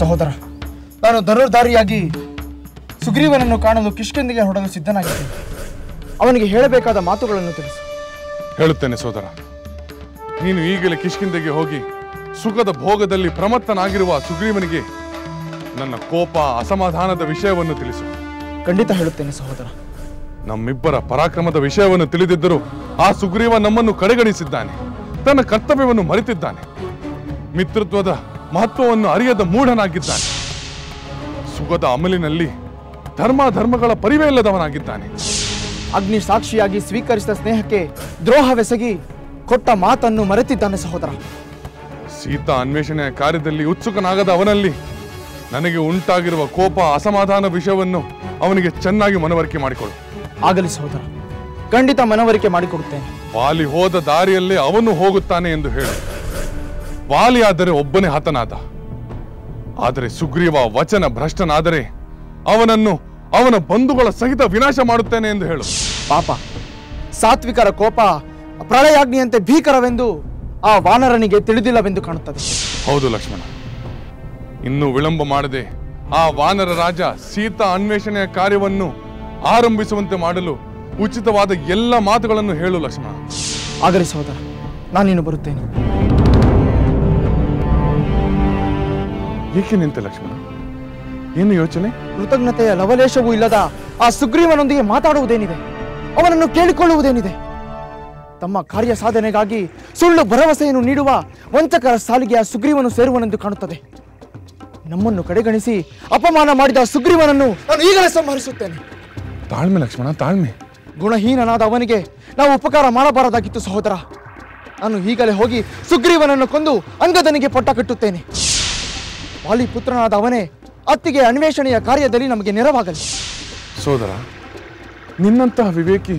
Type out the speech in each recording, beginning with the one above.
ಸಹೋದರ, ನಾನು ಧನುರ್ಧಾರಿಯಾಗಿ ಸುಗ್ರೀವನನ್ನು ಕಾಣಲು ಕಿಷ್ಕಿಂಧೆಗೆ ಹೊರಡಲು ಸಿದ್ಧನಾಗಿದ್ದೇನೆ. ಅವನಿಗೆ ಹೇಳಬೇಕಾದ ಮಾತುಗಳನ್ನು ತಿಳಿಸು. ಹೇಳುತ್ತೇನೆ ಸೋದರ. ನೀನು ಈಗಲೇ ಕಿಷ್ಕಿಂಧೆಗೆ ಹೋಗಿ ಸುಖದ ಭೋಗದಲ್ಲಿ ಪ್ರಮತ್ತನಾಗಿರುವ ಸುಗ್ರೀವನಿಗೆ ನನ್ನ ಕೋಪ ಅಸಮಾಧಾನದ ವಿಷಯವನ್ನು ತಿಳಿಸು. ಖಂಡಿತ ಹೇಳುತ್ತೇನೆ ಸಹೋದರ. ನಮ್ಮಿಬ್ಬರ ಪರಾಕ್ರಮದ ವಿಷಯವನ್ನು ತಿಳಿದಿದ್ದರೂ ಆ ಸುಗ್ರೀವ ನಮ್ಮನ್ನು ಕಡೆಗಣಿಸಿದ್ದಾನೆ. ತನ್ನ ಕರ್ತವ್ಯವನ್ನು ಮರೆತಿದ್ದಾನೆ. ಮಿತ್ರತ್ವದ ಮಹತ್ವವನ್ನು ಅರಿಯದ ಮೂಢನಾಗಿದ್ದಾನೆ. ಸುಖದ ಅಮಲಿನಲ್ಲಿ ಧರ್ಮಗಳ ಪರಿವೇ ಇಲ್ಲದವನಾಗಿದ್ದಾನೆ. ಅಗ್ನಿ ಸಾಕ್ಷಿಯಾಗಿ ಸ್ವೀಕರಿಸಿದ ಸ್ನೇಹಕ್ಕೆ ದ್ರೋಹವೆಸಗಿ ಕೊಟ್ಟ ಮಾತನ್ನು ಮರೆತಿದ್ದಾನೆ ಸಹೋದರ. ಸೀತಾ ಅನ್ವೇಷಣೆಯ ಕಾರ್ಯದಲ್ಲಿ ಉತ್ಸುಕನಾಗದ ಅವನಲ್ಲಿ ನನಗೆ ಉಂಟಾಗಿರುವ ಕೋಪ ಅಸಮಾಧಾನ ವಿಷಯವನ್ನು ಅವನಿಗೆ ಚೆನ್ನಾಗಿ ಮನವರಿಕೆ ಮಾಡಿಕೊಳ್ಳು. ಆಗಲಿ ಸಹೋದರ, ಖಂಡಿತ ಮನವರಿಕೆ ಮಾಡಿಕೊಡುತ್ತೇನೆ. ವಾಲಿ ಹೋದ ದಾರಿಯಲ್ಲೇ ಅವನು ಹೋಗುತ್ತಾನೆ ಎಂದು ಹೇಳು. ವಾಲಿ ಆದರೆ ಒಬ್ಬನೇ ಹತನಾದ. ಆದರೆ ಸುಗ್ರೀವ ವಚನ ಭ್ರಷ್ಟನಾದರೆ ಅವನನ್ನು ಅವನ ಬಂಧುಗಳ ಸಹಿತ ವಿನಾಶ ಮಾಡುತ್ತೇನೆ ಎಂದು ಹೇಳು. ಪಾಪ, ಸಾತ್ವಿಕರ ಕೋಪ ಪ್ರಳಯಾಗ್ನಿಯಂತೆ ಭೀಕರವೆಂದು ಆ ವಾನರನಿಗೆ ತಿಳಿದಿಲ್ಲವೆಂದು ಕಾಣುತ್ತದೆ. ಹೌದು ಲಕ್ಷ್ಮಣ, ಇನ್ನೂ ವಿಳಂಬ ಮಾಡದೆ ಆ ವಾನರ ರಾಜ ಸೀತಾ ಅನ್ವೇಷಣೆಯ ಕಾರ್ಯವನ್ನು ಆರಂಭಿಸುವಂತೆ ಮಾಡಲು ಉಚಿತವಾದ ಎಲ್ಲ ಮಾತುಗಳನ್ನು ಹೇಳು ಲಕ್ಷ್ಮಣ. ಆಗಲಿ ಸಹೋದರ, ನಾನಿನ್ನು ಬರುತ್ತೇನೆ. ಏಕೆ ನಿಂತೆ ಲಕ್ಷ್ಮಣ? ಏನು ಯೋಚನೆ? ಕೃತಜ್ಞತೆಯ ಲವಲೇಶವೂ ಇಲ್ಲದ ಆ ಸುಗ್ರೀವನೊಂದಿಗೆ ಮಾತಾಡುವುದೇನಿದೆ? ಅವನನ್ನು ಕೇಳಿಕೊಳ್ಳುವುದೇನಿದೆ? ತಮ್ಮ ಕಾರ್ಯ ಸಾಧನೆಗಾಗಿ ಸುಳ್ಳು ಭರವಸೆಯನ್ನು ನೀಡುವ ವಂಚಕರ ಸಾಲಿಗೆ ಆ ಸುಗ್ರೀವನು ಸೇರುವನೆಂದು ಕಾಣುತ್ತದೆ. ನಮ್ಮನ್ನು ಕಡೆಗಣಿಸಿ ಅಪಮಾನ ಮಾಡಿದ ಸುಗ್ರೀವನನ್ನು ನಾನು ಈಗಲೇ ಸಂಹರಿಸುತ್ತೇನೆ. ತಾಳ್ಮೆ ಲಕ್ಷ್ಮಣ, ತಾಳ್ಮೆ. ಗುಣಹೀನನಾದ ಅವನಿಗೆ ನಾವು ಉಪಕಾರ ಮಾಡಬಾರದಾಗಿತ್ತು ಸಹೋದರ. ನಾನು ಈಗಲೇ ಹೋಗಿ ಸುಗ್ರೀವನನ್ನು ಕೊಂದು ಅಂಗದನಿಗೆ ಪಟ್ಟ ಕಟ್ಟುತ್ತೇನೆ. ವಾಲಿ ಪುತ್ರನಾದ ಅವನೇ ಅತ್ತಿಗೆ ಅನ್ವೇಷಣೆಯ ಕಾರ್ಯದಲ್ಲಿ ನಮಗೆ ನೆರವಾಗಲಿ. ಸೋದರ, ನಿನ್ನಂತಹ ವಿವೇಕಿ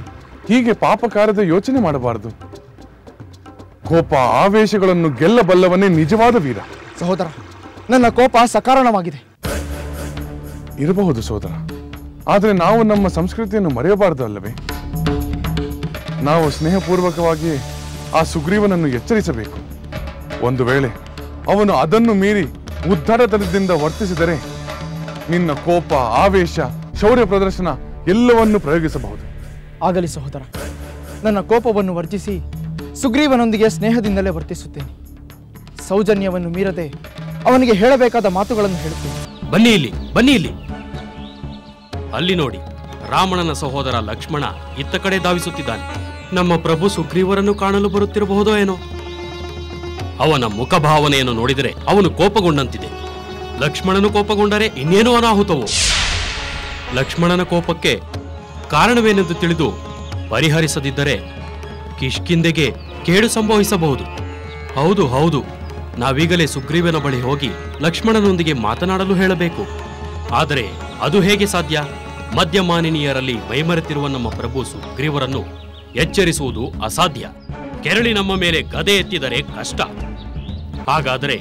ಹೀಗೆ ಪಾಪ ಕಾರ್ಯದ ಯೋಚನೆ ಮಾಡಬಾರದು. ಕೋಪ ಆವೇಶಗಳನ್ನು ಗೆಲ್ಲಬಲ್ಲವನೇ ನಿಜವಾದ ವೀರ. ಸಹೋದರ, ನನ್ನ ಕೋಪ ಸಕಾರಣವಾಗಿದೆ. ಇರಬಹುದು ಸೋದರ, ಆದರೆ ನಾವು ನಮ್ಮ ಸಂಸ್ಕೃತಿಯನ್ನು ಮರೆಯಬಾರದು ಅಲ್ಲವೇ? ನಾವು ಸ್ನೇಹಪೂರ್ವಕವಾಗಿ ಆ ಸುಗ್ರೀವನನ್ನು ಎಚ್ಚರಿಸಬೇಕು. ಒಂದು ವೇಳೆ ಅವನು ಅದನ್ನು ಮೀರಿ ಉದ್ಧಟತನದಿಂದ ವರ್ತಿಸಿದರೆ ನಿನ್ನ ಕೋಪ, ಆವೇಶ, ಶೌರ್ಯ ಪ್ರದರ್ಶನ ಎಲ್ಲವನ್ನೂ ಪ್ರಯೋಗಿಸಬಹುದು. ಆಗಲಿ ಸಹೋದರ, ನನ್ನ ಕೋಪವನ್ನು ವರ್ಜಿಸಿ ಸುಗ್ರೀವನೊಂದಿಗೆ ಸ್ನೇಹದಿಂದಲೇ ವರ್ತಿಸುತ್ತೇನೆ. ಸೌಜನ್ಯವನ್ನು ಮೀರದೆ ಅವನಿಗೆ ಹೇಳಬೇಕಾದ ಮಾತುಗಳನ್ನು ಹೇಳುತ್ತೇನೆ. ಬನ್ನಿ ಇಲ್ಲಿ, ಬನ್ನಿ ಇಲ್ಲಿ. ಅಲ್ಲಿ ನೋಡಿ, ರಾವಣನ ಸಹೋದರ ಲಕ್ಷ್ಮಣ ಇತ್ತ ಕಡೆ ಧಾವಿಸುತ್ತಿದ್ದಾನೆ. ನಮ್ಮ ಪ್ರಭು ಸುಗ್ರೀವರನ್ನು ಕಾಣಲು ಬರುತ್ತಿರಬಹುದೋ ಏನೋ. ಅವನ ಮುಖಭಾವನೆಯನ್ನು ನೋಡಿದರೆ ಅವನು ಕೋಪಗೊಂಡಂತಿದೆ. ಲಕ್ಷ್ಮಣನು ಕೋಪಗೊಂಡರೆ ಇನ್ನೇನು ಅನಾಹುತವೋ. ಲಕ್ಷ್ಮಣನ ಕೋಪಕ್ಕೆ ಕಾರಣವೇನೆಂದು ತಿಳಿದು ಪರಿಹರಿಸದಿದ್ದರೆ ಕಿಷ್ಕಿಂಧೆಗೆ ಕೇಡು ಸಂಭವಿಸಬಹುದು. ಹೌದು ಹೌದು, ನಾವೀಗಲೇ ಸುಗ್ರೀವನ ಬಳಿ ಹೋಗಿ ಲಕ್ಷ್ಮಣನೊಂದಿಗೆ ಮಾತನಾಡಲು ಹೇಳಬೇಕು. ಆದರೆ ಅದು ಹೇಗೆ ಸಾಧ್ಯ? ಮದ್ಯಮಾನಿನಿಯರಲ್ಲಿ ಮೈಮರೆತಿರುವ ನಮ್ಮ ಪ್ರಭು ಸುಗ್ರೀವರನ್ನು ಎಚ್ಚರಿಸುವುದು ಅಸಾಧ್ಯ. ಕೆರಳಿ ನಮ್ಮ ಮೇಲೆ ಗದೆ ಎತ್ತಿದರೆ ಕಷ್ಟ. ಹಾಗಾದರೆ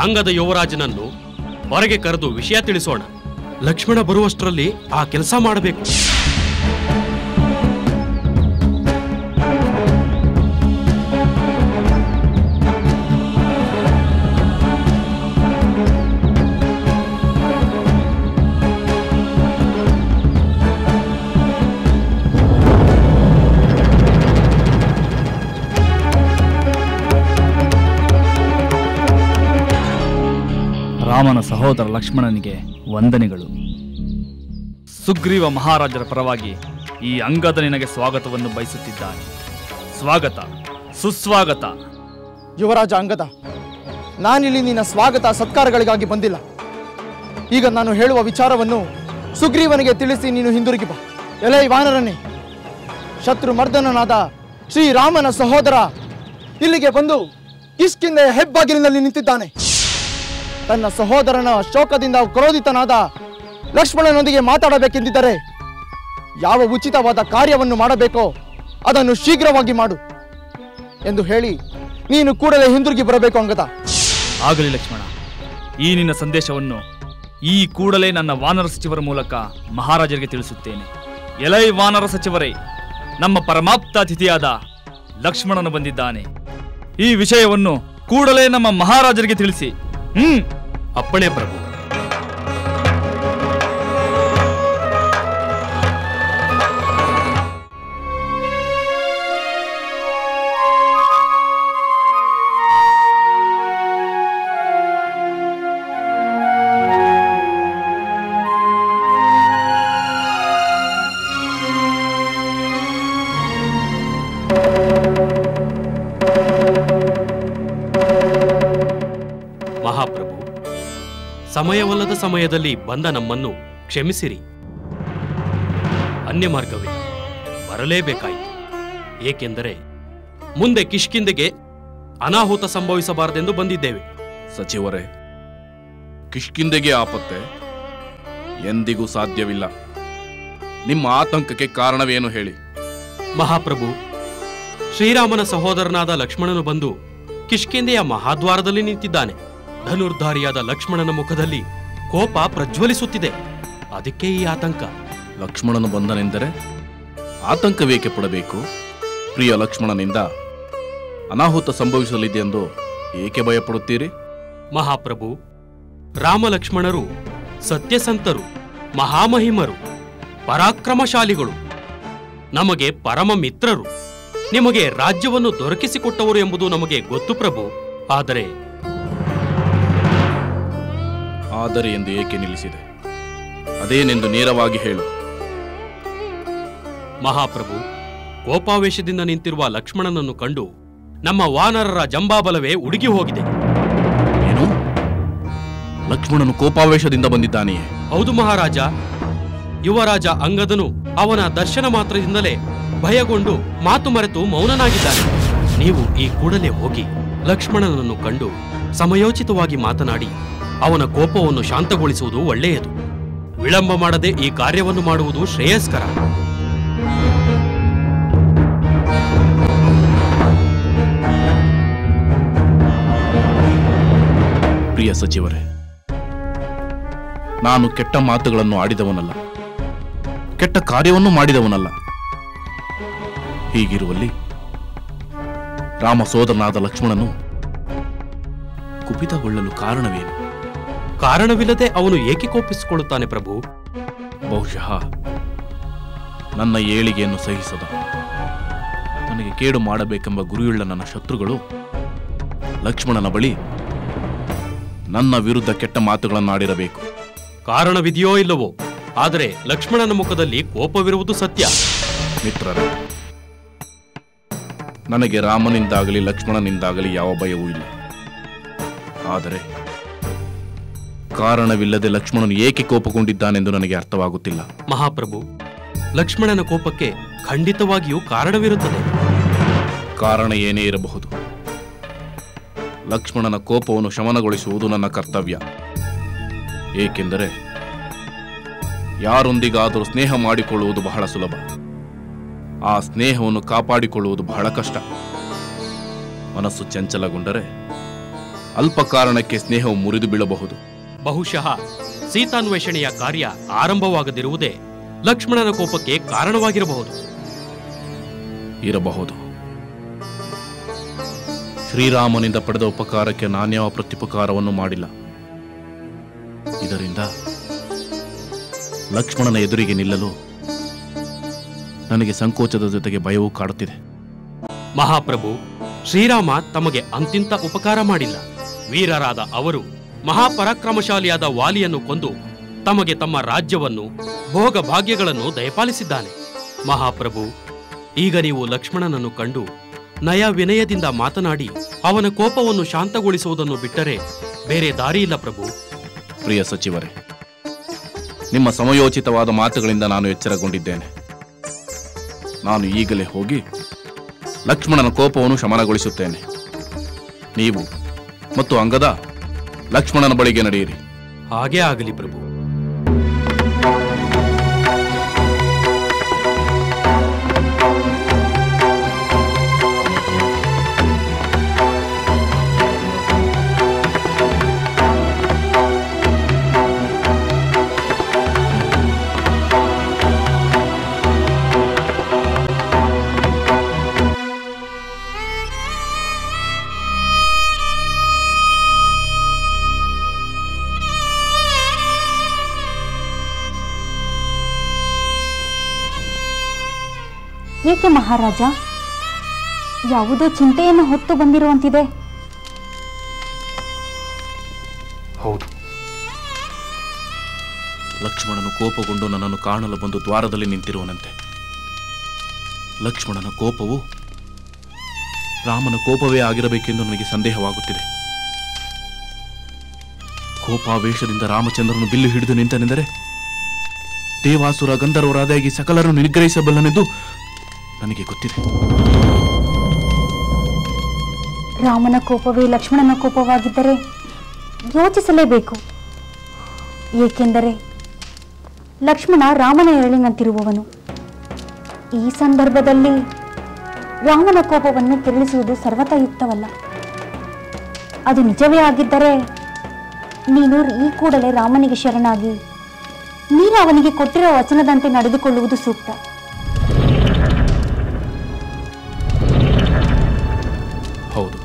ಅಂಗದ ಯುವರಾಜನನ್ನು ಹೊರಗೆ ಕರೆದು ವಿಷಯ ತಿಳಿಸೋಣ. ಲಕ್ಷ್ಮಣ ಬರುವಷ್ಟರಲ್ಲಿ ಆ ಕೆಲಸ ಮಾಡಬೇಕು. ರಾಮನ ಸಹೋದರ ಲಕ್ಷ್ಮಣನಿಗೆ ವಂದನೆಗಳು. ಸುಗ್ರೀವ ಮಹಾರಾಜರ ಪರವಾಗಿ ಈ ಅಂಗದ ನಿನಗೆ ಸ್ವಾಗತವನ್ನು ಬಯಸುತ್ತಿದ್ದಾನೆ. ಸ್ವಾಗತ, ಸುಸ್ವಾಗತ. ಯುವರಾಜ ಅಂಗದ, ನಾನಿಲ್ಲಿ ನಿನ್ನ ಸ್ವಾಗತ ಸತ್ಕಾರಗಳಿಗಾಗಿ ಬಂದಿಲ್ಲ. ಈಗ ನಾನು ಹೇಳುವ ವಿಚಾರವನ್ನು ಸುಗ್ರೀವನಿಗೆ ತಿಳಿಸಿ ನೀನು ಹಿಂದಿರುಗಿ ಬಾ. ಎಲೈ ವಾನರನೇ, ಶತ್ರು ಮರ್ದನನಾದ ಶ್ರೀರಾಮನ ಸಹೋದರ ಇಲ್ಲಿಗೆ ಬಂದು ಕಿಷ್ಕಿಂಧೆಯ ಹೆಬ್ಬಾಗಿಲಿನಲ್ಲಿ ನಿಂತಿದ್ದಾನೆ. ತನ್ನ ಸಹೋದರನ ಶೋಕದಿಂದ ಕ್ರೋಧಿತನಾದ ಲಕ್ಷ್ಮಣನೊಂದಿಗೆ ಮಾತಾಡಬೇಕೆಂದಿದ್ದರೆ ಯಾವ ಉಚಿತವಾದ ಕಾರ್ಯವನ್ನು ಮಾಡಬೇಕೋ ಅದನ್ನು ಶೀಘ್ರವಾಗಿ ಮಾಡು ಎಂದು ಹೇಳಿ ನೀನು ಕೂಡಲೇ ಹಿಂದಿರುಗಿ ಬರಬೇಕು ಅಂಗದ. ಆಗಲಿ ಲಕ್ಷ್ಮಣ, ಈ ನಿನ್ನ ಸಂದೇಶವನ್ನು ಈ ಕೂಡಲೇ ನನ್ನ ವಾನರ ಸಚಿವರ ಮೂಲಕ ಮಹಾರಾಜರಿಗೆ ತಿಳಿಸುತ್ತೇನೆ. ಎಲೈ ವಾನರ ಸಚಿವರೇ, ನಮ್ಮ ಪರಮಾಪ್ತ ಅತಿಥಿಯಾದ ಲಕ್ಷ್ಮಣನು ಬಂದಿದ್ದಾನೆ. ಈ ವಿಷಯವನ್ನು ಕೂಡಲೇ ನಮ್ಮ ಮಹಾರಾಜರಿಗೆ ತಿಳಿಸಿ ಅಪ್ಪಣೆ ಪ್ರಭು. ಮಹಾಪ್ರಭು, ಸಮಯವಲ್ಲದ ಸಮಯದಲ್ಲಿ ಬಂದ ನಮ್ಮನ್ನು ಕ್ಷಮಿಸಿರಿ. ಅನ್ಯ ಮಾರ್ಗವೇ ಬರಲೇಬೇಕಾಯಿತು. ಏಕೆಂದರೆ ಮುಂದೆ ಕಿಷ್ಕಿಂಧೆಗೆ ಅನಾಹುತ ಸಂಭವಿಸಬಾರದೆಂದು ಬಂದಿದ್ದೇವೆ. ಸಚಿವರೇ, ಕಿಷ್ಕಿಂಧೆಗೆ ಆಪತ್ತೆ ಎಂದಿಗೂ ಸಾಧ್ಯವಿಲ್ಲ. ನಿಮ್ಮ ಆತಂಕಕ್ಕೆ ಕಾರಣವೇನು ಹೇಳಿ. ಮಹಾಪ್ರಭು, ಶ್ರೀರಾಮನ ಸಹೋದರನಾದ ಲಕ್ಷ್ಮಣನು ಬಂದು ಕಿಷ್ಕಿಂಧೆಯ ಮಹಾದ್ವಾರದಲ್ಲಿ ನಿಂತಿದ್ದಾನೆ. ಧನುರ್ಧಾರಿಯಾದ ಲಕ್ಷ್ಮಣನ ಮುಖದಲ್ಲಿ ಕೋಪ ಪ್ರಜ್ವಲಿಸುತ್ತಿದೆ. ಅದಕ್ಕೆ ಈ ಆತಂಕ. ಲಕ್ಷ್ಮಣನು ಬಂದನೆಂದರೆ ಆತಂಕವೇಕೆ ಪಡಬೇಕು? ಪ್ರಿಯ ಲಕ್ಷ್ಮಣನಿಂದ ಅನಾಹುತ ಸಂಭವಿಸಲಿದೆಯೆಂದು ಏಕೆ ಭಯಪಡುತ್ತೀರಿ? ಮಹಾಪ್ರಭು, ರಾಮ ಲಕ್ಷ್ಮಣರು ಸತ್ಯಸಂತರು, ಮಹಾಮಹಿಮರು, ಪರಾಕ್ರಮಶಾಲಿಗಳು, ನಮಗೆ ಪರಮ ಮಿತ್ರರು. ನಿಮಗೆ ರಾಜ್ಯವನ್ನು ದೊರಕಿಸಿಕೊಟ್ಟವರು ಎಂಬುದು ನಮಗೆ ಗೊತ್ತು ಪ್ರಭು. ಆದರೆ ಎಂದು ಏಕೆ ನಿಲ್ಲಿಸಿದೆ? ಅದೇನೆಂದು ನೇರವಾಗಿ ಹೇಳು. ಮಹಾಪ್ರಭು, ಕೋಪಾವೇಶದಿಂದ ನಿಂತಿರುವ ಲಕ್ಷ್ಮಣನನ್ನು ಕಂಡು ನಮ್ಮ ವಾನರರ ಜಂಬಾಬಲವೇ ಉಡುಗಿ ಹೋಗಿದೆ. ಏನು? ಲಕ್ಷ್ಮಣನು ಕೋಪಾವೇಶದಿಂದ ಬಂದಿದ್ದಾನೆಯೇ? ಹೌದು ಮಹಾರಾಜ. ಯುವರಾಜ ಅಂಗದನು ಅವನ ದರ್ಶನ ಮಾತ್ರದಿಂದಲೇ ಭಯಗೊಂಡು ಮಾತು ಮರೆತು ಮೌನನಾಗಿದ್ದಾನೆ. ನೀವು ಈ ಕೂಡಲೇ ಹೋಗಿ ಲಕ್ಷ್ಮಣನನ್ನು ಕಂಡು ಸಮಯೋಚಿತವಾಗಿ ಮಾತನಾಡಿ ಅವನ ಕೋಪವನ್ನು ಶಾಂತಗೊಳಿಸುವುದು ಒಳ್ಳೆಯದು. ವಿಳಂಬ ಮಾಡದೆ ಈ ಕಾರ್ಯವನ್ನು ಮಾಡುವುದು ಶ್ರೇಯಸ್ಕರ. ಪ್ರಿಯ ಸಚಿವರೇ, ನಾನು ಕೆಟ್ಟ ಮಾತುಗಳನ್ನು ಆಡಿದವನಲ್ಲ, ಕೆಟ್ಟ ಕಾರ್ಯವನ್ನು ಮಾಡಿದವನಲ್ಲ. ಹೀಗಿರುವಲ್ಲಿ ರಾಮ ಸೋದರನಾದ ಲಕ್ಷ್ಮಣನು ಕುಪಿತಗೊಳ್ಳಲು ಕಾರಣವೇನು? ಕಾರಣವಿಲ್ಲದೆ ಅವನು ಏಕೆ ಕೋಪಿಸಿಕೊಳ್ಳುತ್ತಾನೆ ಪ್ರಭು? ಬಹುಶಃ ನನ್ನ ಏಳಿಗೆಯನ್ನು ಸಹಿಸದ, ನನಗೆ ಕೇಡು ಮಾಡಬೇಕೆಂಬ ಗುರಿಯುಳ್ಳ ನನ್ನ ಶತ್ರುಗಳು ಲಕ್ಷ್ಮಣನ ಬಳಿ ನನ್ನ ವಿರುದ್ಧ ಕೆಟ್ಟ ಮಾತುಗಳನ್ನು ಆಡಿರಬೇಕು. ಕಾರಣವಿದೆಯೋ ಇಲ್ಲವೋ, ಆದರೆ ಲಕ್ಷ್ಮಣನ ಮುಖದಲ್ಲಿ ಕೋಪವಿರುವುದು ಸತ್ಯ. ಮಿತ್ರರೇ, ನನಗೆ ರಾಮನಿಂದಾಗಲಿ ಲಕ್ಷ್ಮಣನಿಂದಾಗಲಿ ಯಾವ ಭಯವೂ ಇಲ್ಲ. ಆದರೆ ಕಾರಣವಿಲ್ಲದೆ ಲಕ್ಷ್ಮಣನು ಏಕೆ ಕೋಪಗೊಂಡಿದ್ದಾನೆಂದು ನನಗೆ ಅರ್ಥವಾಗುತ್ತಿಲ್ಲ. ಮಹಾಪ್ರಭು, ಲಕ್ಷ್ಮಣನ ಕೋಪಕ್ಕೆ ಖಂಡಿತವಾಗಿಯೂ ಕಾರಣವಿರುತ್ತದೆ. ಕಾರಣ ಏನೇ ಇರಬಹುದು, ಲಕ್ಷ್ಮಣನ ಕೋಪವನ್ನು ಶಮನಗೊಳಿಸುವುದು ನನ್ನ ಕರ್ತವ್ಯ. ಏಕೆಂದರೆ ಯಾರೊಂದಿಗಾದರೂ ಸ್ನೇಹ ಮಾಡಿಕೊಳ್ಳುವುದು ಬಹಳ ಸುಲಭ, ಆ ಸ್ನೇಹವನ್ನು ಕಾಪಾಡಿಕೊಳ್ಳುವುದು ಬಹಳ ಕಷ್ಟ. ಮನಸ್ಸು ಚಂಚಲಗೊಂಡರೆ ಅಲ್ಪ ಕಾರಣಕ್ಕೆ ಸ್ನೇಹವು ಮುರಿದು ಬೀಳಬಹುದು. ಬಹುಶಃ ಸೀತಾನ್ವೇಷಣೆಯ ಕಾರ್ಯ ಆರಂಭವಾಗದಿರುವುದೇ ಲಕ್ಷ್ಮಣನ ಕೋಪಕ್ಕೆ ಕಾರಣವಾಗಿರಬಹುದು. ಇರಬಹುದು. ಶ್ರೀರಾಮನಿಂದ ಪಡೆದ ಉಪಕಾರಕ್ಕೆ ನಾನ್ಯಾವ ಪ್ರತ್ಯುಪಕಾರವನ್ನು ಮಾಡಿಲ್ಲ. ಇದರಿಂದ ಲಕ್ಷ್ಮಣನ ಎದುರಿಗೆ ನಿಲ್ಲಲು ನನಗೆ ಸಂಕೋಚದ ಜೊತೆಗೆ ಭಯವೂ ಕಾಡುತ್ತಿದೆ. ಮಹಾಪ್ರಭು, ಶ್ರೀರಾಮ ತಮಗೆ ಅಂತಿಂತ ಉಪಕಾರ ಮಾಡಿಲ್ಲ. ವೀರರಾದ ಅವರು ಮಹಾಪರಾಕ್ರಮಶಾಲಿಯಾದ ವಾಲಿಯನ್ನು ಕೊಂದು ತಮಗೆ ತಮ್ಮ ರಾಜ್ಯವನ್ನು, ಭೋಗ ಭಾಗ್ಯಗಳನ್ನು ದಯಪಾಲಿಸಿದ್ದಾನೆ. ಮಹಾಪ್ರಭು, ಈಗ ನೀವು ಲಕ್ಷ್ಮಣನನ್ನು ಕಂಡು ನಯ ವಿನಯದಿಂದ ಮಾತನಾಡಿ ಅವನ ಕೋಪವನ್ನು ಶಾಂತಗೊಳಿಸುವುದನ್ನು ಬಿಟ್ಟರೆ ಬೇರೆ ದಾರಿಯಿಲ್ಲ ಪ್ರಭು. ಪ್ರಿಯ ಸಚಿವರೇ, ನಿಮ್ಮ ಸಮಯೋಚಿತವಾದ ಮಾತುಗಳಿಂದ ನಾನು ಎಚ್ಚರಗೊಂಡಿದ್ದೇನೆ. ನಾನು ಈಗಲೇ ಹೋಗಿ ಲಕ್ಷ್ಮಣನ ಕೋಪವನ್ನು ಶಮನಗೊಳಿಸುತ್ತೇನೆ. ನೀವು ಮತ್ತು ಅಂಗದ ಲಕ್ಷ್ಮಣನ ಬಳಿಗೆ ನಡೆಯಿರಿ. ಹಾಗೇ ಆಗಲಿ ಪ್ರಭು. ಏಕೆ ಮಹಾರಾಜ? ಯಾವುದೋ ಚಿಂತೆಯನ್ನು ಹೊತ್ತು ಬಂದಿರುವಂತಿದೆ. ಹೌದು, ಲಕ್ಷ್ಮಣನು ಕೋಪಗೊಂಡು ನನ್ನನ್ನು ಕಾಣಲು ಬಂದು ದ್ವಾರದಲ್ಲಿ ನಿಂತಿರುವನಂತೆ. ಲಕ್ಷ್ಮಣನ ಕೋಪವು ರಾಮನ ಕೋಪವೇ ಆಗಿರಬೇಕೆಂದು ನನಗೆ ಸಂದೇಹವಾಗುತ್ತಿದೆ. ಕೋಪಾವೇಶದಿಂದ ರಾಮಚಂದ್ರನು ಬಿಲ್ಲು ಹಿಡಿದು ನಿಂತನೆಂದರೆ ದೇವಾಸುರ ಗಂಧರ್ವರಾದಾಗಿ ಸಕಲರನ್ನು ನಿಗ್ರಹಿಸಬಲ್ಲನೆಂದು ನನಗೆ ಗೊತ್ತಿದೆ. ರಾಮನ ಕೋಪವೇ ಲಕ್ಷ್ಮಣನ ಕೋಪವಾಗಿದ್ದರೆ ಯೋಚಿಸಲೇಬೇಕು. ಏಕೆಂದರೆ ಲಕ್ಷ್ಮಣ ರಾಮನ ಎರಳಿನಂತಿರುವವನು. ಈ ಸಂದರ್ಭದಲ್ಲಿ ರಾಮನ ಕೋಪವನ್ನು ಕೆರಳಿಸುವುದು ಸರ್ವತಾ ಯುಕ್ತವಲ್ಲ. ಅದು ನಿಜವೇ ಆಗಿದ್ದರೆ ನೀನು ಈ ಕೂಡಲೇ ರಾಮನಿಗೆ ಶರಣಾಗಿ ನೀನು ಅವನಿಗೆ ಕೊಟ್ಟಿರುವ ವಚನದಂತೆ ನಡೆದುಕೊಳ್ಳುವುದು ಸೂಕ್ತ. ಹೌದು,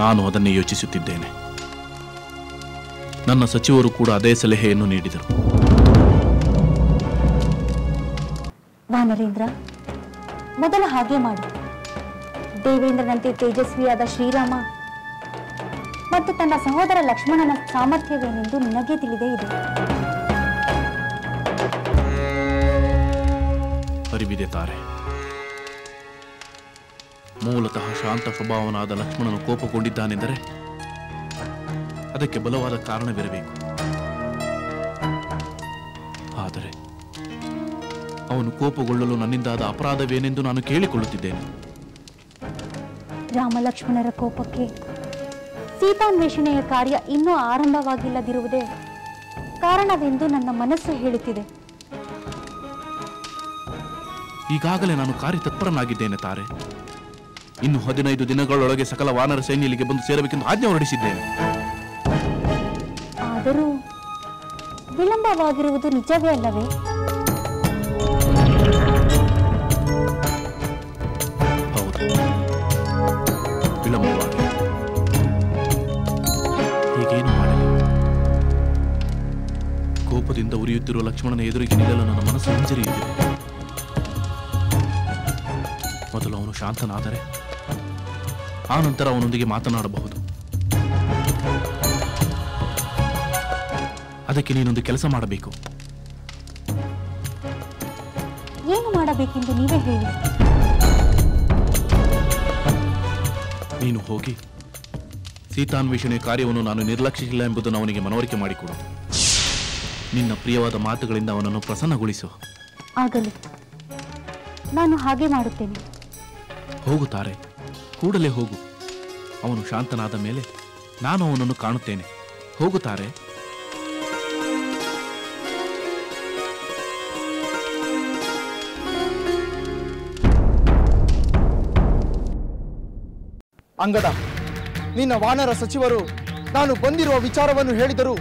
ನಾನು ಅದನ್ನೇ ಯೋಚಿಸುತ್ತಿದ್ದೇನೆ. ನನ್ನ ಸಚಿವರು ಕೂಡ ಅದೇ ಸಲಹೆಯನ್ನು ನೀಡಿದರು. ವಾನರೇಂದ್ರ, ಮೊದಲು ಹಾಗೆ ಮಾಡಿ. ದೇವೇಂದ್ರನಂತೆ ತೇಜಸ್ವಿಯಾದ ಶ್ರೀರಾಮ ಮತ್ತು ತನ್ನ ಸಹೋದರ ಲಕ್ಷ್ಮಣನ ಸಾಮರ್ಥ್ಯವೇನೆಂದು ನಿನಗೆ ತಿಳಿದೇ ಇದೆ. ಅರಿವಿದೆ ತಾರೆ. ಮೂಲತಃ ಶಾಂತ ಸ್ವಭಾವನಾದ ಲಕ್ಷ್ಮಣನು ಕೋಪಗೊಂಡಿದ್ದಾನೆಂದರೆ ಅದಕ್ಕೆ ಬಲವಾದ ಕಾರಣವಿರಬೇಕು. ಆದರೆ ಅವನು ಕೋಪಗೊಳ್ಳಲು ನನ್ನಿಂದಾದ ಅಪರಾಧವೇನೆಂದು ನಾನು ಕೇಳಿಕೊಳ್ಳುತ್ತಿದ್ದೇನೆ. ರಾಮ ಲಕ್ಷ್ಮಣರ ಕೋಪಕ್ಕೆ ಸೀತಾನ್ವೇಷಣೆಯ ಕಾರ್ಯ ಇನ್ನೂ ಆರಂಭವಾಗಿಲ್ಲದಿರುವುದೇ ಕಾರಣವೆಂದು ನನ್ನ ಮನಸ್ಸು ಹೇಳುತ್ತಿದೆ. ಈಗಾಗಲೇ ನಾನು ಕಾರ್ಯತತ್ಪರನಾಗಿದ್ದೇನೆ ತಾರೆ. ಇನ್ನು 15 ದಿನಗಳೊಳಗೆ ಸಕಲ ವಾನರ ಸೈನ್ಯ ಇಲ್ಲಿಗೆ ಬಂದು ಸೇರಬೇಕೆಂದು ಆಜ್ಞೆ ಹೊರಡಿಸಿದ್ದೇನೆ. ಆದರೂ ವಿಳಂಬವಾಗಿರುವುದು ನಿಜವೇ ಅಲ್ಲವೇ? ಹೌದು, ವಿಳಂಬವಾಗಿದೆ. ಹೀಗೇನು ಮಾಡಲಿ? ಕೋಪದಿಂದ ಉರಿಯುತ್ತಿರುವ ಲಕ್ಷ್ಮಣನ ಎದುರಿಗೆ ನಿಲ್ಲಲು ನನ್ನ ಮನಸ್ಸು ಹಿಂಜರಿಯುತ್ತಿದೆ. ಮೊದಲು ಅವನು ಶಾಂತನಾದರೆ ಆ ನಂತರ ಅವನೊಂದಿಗೆ ಮಾತನಾಡಬಹುದು. ಅದಕ್ಕೆ ನೀನೊಂದು ಕೆಲಸ ಮಾಡಬೇಕು. ಏನು ಮಾಡಬೇಕೆಂದು ನೀವೇ ಹೇಳಿ. ನೀನು ಹೋಗಿ ಸೀತಾನ್ವೇಷಣೆ ಕಾರ್ಯವನ್ನು ನಾನು ನಿರ್ಲಕ್ಷಿಸಿಲ್ಲ ಎಂಬುದನ್ನು ಅವನಿಗೆ ಮನವರಿಕೆ ಮಾಡಿಕೊಡು. ನಿನ್ನ ಪ್ರಿಯವಾದ ಮಾತುಗಳಿಂದ ಅವನನ್ನು ಪ್ರಸನ್ನಗೊಳಿಸು. ಆಗಲಿ, ನಾನು ಹಾಗೆ ಮಾಡುತ್ತೇನೆ. ಹೋಗುತ್ತಾರೆ, ಕೂಡಲೇ ಹೋಗು. ಅವನು ಶಾಂತನಾದ ಮೇಲೆ ನಾನು ಅವನನ್ನು ಕಾಣುತ್ತೇನೆ. ಹೋಗುತ್ತಾರೆ. ಅಂಗದ, ನಿನ್ನ ವಾನರ ಸಚಿವರು ನಾನು ಬಂದಿರುವ ವಿಚಾರವನ್ನು ಹೇಳಿದರೂ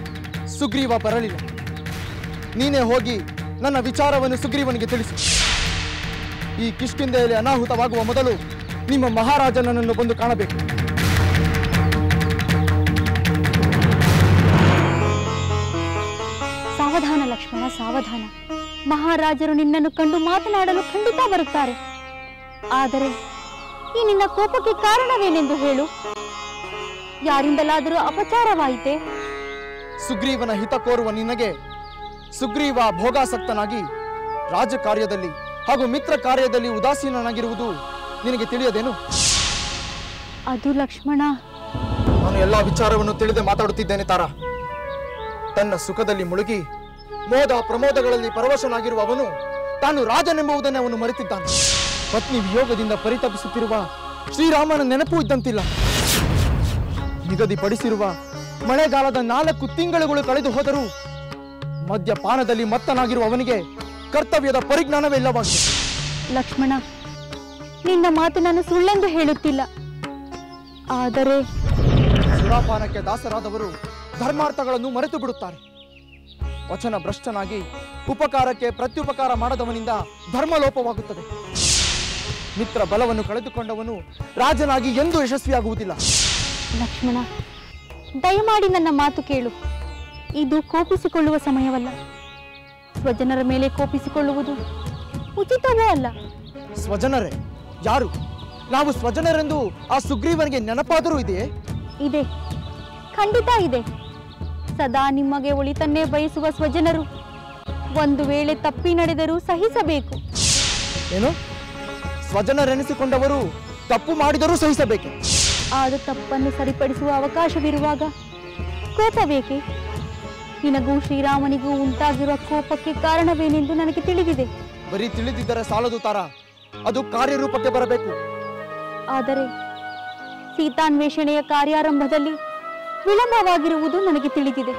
ಸುಗ್ರೀವ ಬರಲಿಲ್ಲ. ನೀನೇ ಹೋಗಿ ನನ್ನ ವಿಚಾರವನ್ನು ಸುಗ್ರೀವನಿಗೆ ತಿಳಿಸು. ಈ ಕಿಷ್ಕಿಂಧೆಯಲ್ಲಿ ಅನಾಹುತವಾಗುವ ಮೊದಲು ನಿಮ್ಮ ಮಹಾರಾಜನನ್ನು ಬಂದು ಕಾಣಬೇಕು. ಸಾವಧಾನ ಲಕ್ಷ್ಮಣ, ಸಾವಧಾನ. ಮಹಾರಾಜರು ನಿನ್ನನ್ನು ಕಂಡು ಮಾತನಾಡಲು ಖಂಡಿತ ಬರುತ್ತಾರೆ. ಆದರೆ ಈ ನಿನ್ನ ಕೋಪಕ್ಕೆ ಕಾರಣವೇನೆಂದು ಹೇಳು. ಯಾರಿಂದಲಾದರೂ ಅಪಚಾರವಾಯಿತೆ? ಸುಗ್ರೀವನ ಹಿತ ಕೋರುವ ನಿನಗೆ ಸುಗ್ರೀವ ಭೋಗಾಸಕ್ತನಾಗಿ ರಾಜಕಾರ್ಯದಲ್ಲಿ ಹಾಗೂ ಮಿತ್ರ ಕಾರ್ಯದಲ್ಲಿ ಉದಾಸೀನನಾಗಿರುವುದು ನಿನಗೆ ತಿಳಿಯದೇನು? ಅದು ಲಕ್ಷ್ಮಣ, ನಾನು ಎಲ್ಲಾ ವಿಚಾರವನ್ನು ತಿಳಿದೇ ಮಾತಾಡುತ್ತಿದ್ದೇನೆ ತಾರಾ. ತನ್ನ ಸುಖದಲ್ಲಿ ಮುಳುಗಿ ಮೋದ ಪ್ರಮೋದಗಳಲ್ಲಿ ಪರವಶನಾಗಿರುವ ಅವನು ತಾನು ರಾಜನೆಂಬುದನ್ನೇ ಅವನು ಮರೆತಿದ್ದಾನೆ. ಪತ್ನಿ ವಿಯೋಗದಿಂದ ಪರಿತಪಿಸುತ್ತಿರುವ ಶ್ರೀರಾಮನ ನೆನಪು ಇದ್ದಂತಿಲ್ಲ. ನಿಗದಿಪಡಿಸಿರುವ ಮಳೆಗಾಲದ 4 ತಿಂಗಳುಗಳು ಕಳೆದು ಹೋದರೂ ಮದ್ಯಪಾನದಲ್ಲಿ ಮತ್ತನಾಗಿರುವ ಅವನಿಗೆ ಕರ್ತವ್ಯದ ಪರಿಜ್ಞಾನವೇ ಇಲ್ಲವಾಗಿದೆ. ಲಕ್ಷ್ಮಣ, ನಿನ್ನ ಮಾತು ನಾನು ಸುಳ್ಳೆಂದು ಹೇಳುತ್ತಿಲ್ಲ. ಆದರೆ ಸುರಾಪಾನಕ್ಕೆ ದಾಸರಾದವರು ಧರ್ಮಾರ್ಥಗಳನ್ನು ಮರೆತು ಬಿಡುತ್ತಾರೆ. ವಚನ ಭ್ರಷ್ಟನಾಗಿ ಉಪಕಾರಕ್ಕೆ ಪ್ರತ್ಯುಪಕಾರ ಮಾಡದವನಿಂದ ಧರ್ಮಲೋಪವಾಗುತ್ತದೆ. ಮಿತ್ರ ಬಲವನ್ನು ಕಳೆದುಕೊಂಡವನು ರಾಜನಾಗಿ ಎಂದೂ ಯಶಸ್ವಿಯಾಗುವುದಿಲ್ಲ. ಲಕ್ಷ್ಮಣ, ದಯಮಾಡಿ ನನ್ನ ಮಾತು ಕೇಳು. ಇದು ಕೋಪಿಸಿಕೊಳ್ಳುವ ಸಮಯವಲ್ಲ. ಸ್ವಜನರ ಮೇಲೆ ಕೋಪಿಸಿಕೊಳ್ಳುವುದು ಉಚಿತವೂ ಅಲ್ಲ. ಸ್ವಜನರೇ? ಯಾರು? ನಾವು ಸ್ವಜನರೆಂದು ಆ ಸುಗ್ರೀವನಿಗೆ ನೆನಪಾದರೂ ಇದೆಯೇ? ಇದೆ, ಖಂಡಿತ ಇದೆ. ಸದಾ ನಿಮಗೆ ಒಳಿತನ್ನೇ ಬಯಸುವ ಸ್ವಜನರು ಒಂದು ವೇಳೆ ತಪ್ಪಿ ನಡೆದರೂ ಸಹಿಸಬೇಕು. ಏನು? ಸ್ವಜನರೆನಿಸಿಕೊಂಡವರು ತಪ್ಪು ಮಾಡಿದರೂ ಸಹಿಸಬೇಕೆ? ಆದ ತಪ್ಪನ್ನು ಸರಿಪಡಿಸುವ ಅವಕಾಶವಿರುವಾಗ ಕೋಪ ಬೇಕೆ? ನಿನಗೂ ಶ್ರೀರಾಮನಿಗೂ ಉಂಟಾಗಿರುವ ಕೋಪಕ್ಕೆ ಕಾರಣವೇನೆಂದು ನನಗೆ ತಿಳಿದಿದೆ. ಬರೀ ತಿಳಿದಿದ್ದರೆ ಸಾಲದು ತಾರ, ಅದು ಕಾರ್ಯರೂಪಕ್ಕೆ ಬರಬೇಕು. ಆದರೆ ಸೀತಾನ್ವೇಷಣೆಯ ಕಾರ್ಯಾರಂಭದಲ್ಲಿ ವಿಳಂಬವಾಗಿರುವುದು ನನಗೆ ತಿಳಿದಿದೆ.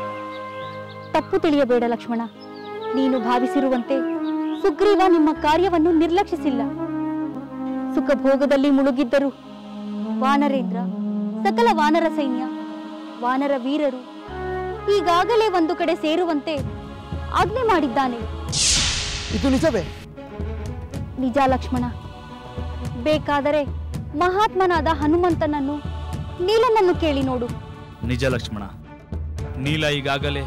ತಪ್ಪು ತಿಳಿಯಬೇಡ ಲಕ್ಷ್ಮಣ. ನೀನು ಭಾವಿಸಿರುವಂತೆ ಸುಗ್ರೀವ ನಿಮ್ಮ ಕಾರ್ಯವನ್ನು ನಿರ್ಲಕ್ಷಿಸಿಲ್ಲ. ಸುಖಭೋಗದಲ್ಲಿ ಮುಳುಗಿದ್ದರು ವಾನರೇಂದ್ರ, ಸಕಲ ವಾನರ ಸೈನ್ಯ, ವಾನರ ವೀರರು ಈಗಾಗಲೇ ಒಂದು ಕಡೆ ಸೇರುವಂತೆ ಆಜ್ಞೆ ಮಾಡಿದ್ದಾನೆ. ಇದು ನಿಜವೇ? ನಿಜ ಲಕ್ಷ್ಮಣ. ಬೇಕಾದರೆ ಮಹಾತ್ಮನಾದ ಹನುಮಂತನನ್ನು, ನೀಲನನ್ನು ಕೇಳಿ ನೋಡು. ನಿಜ ಲಕ್ಷ್ಮಣ. ನೀಲ ಈಗಾಗಲೇ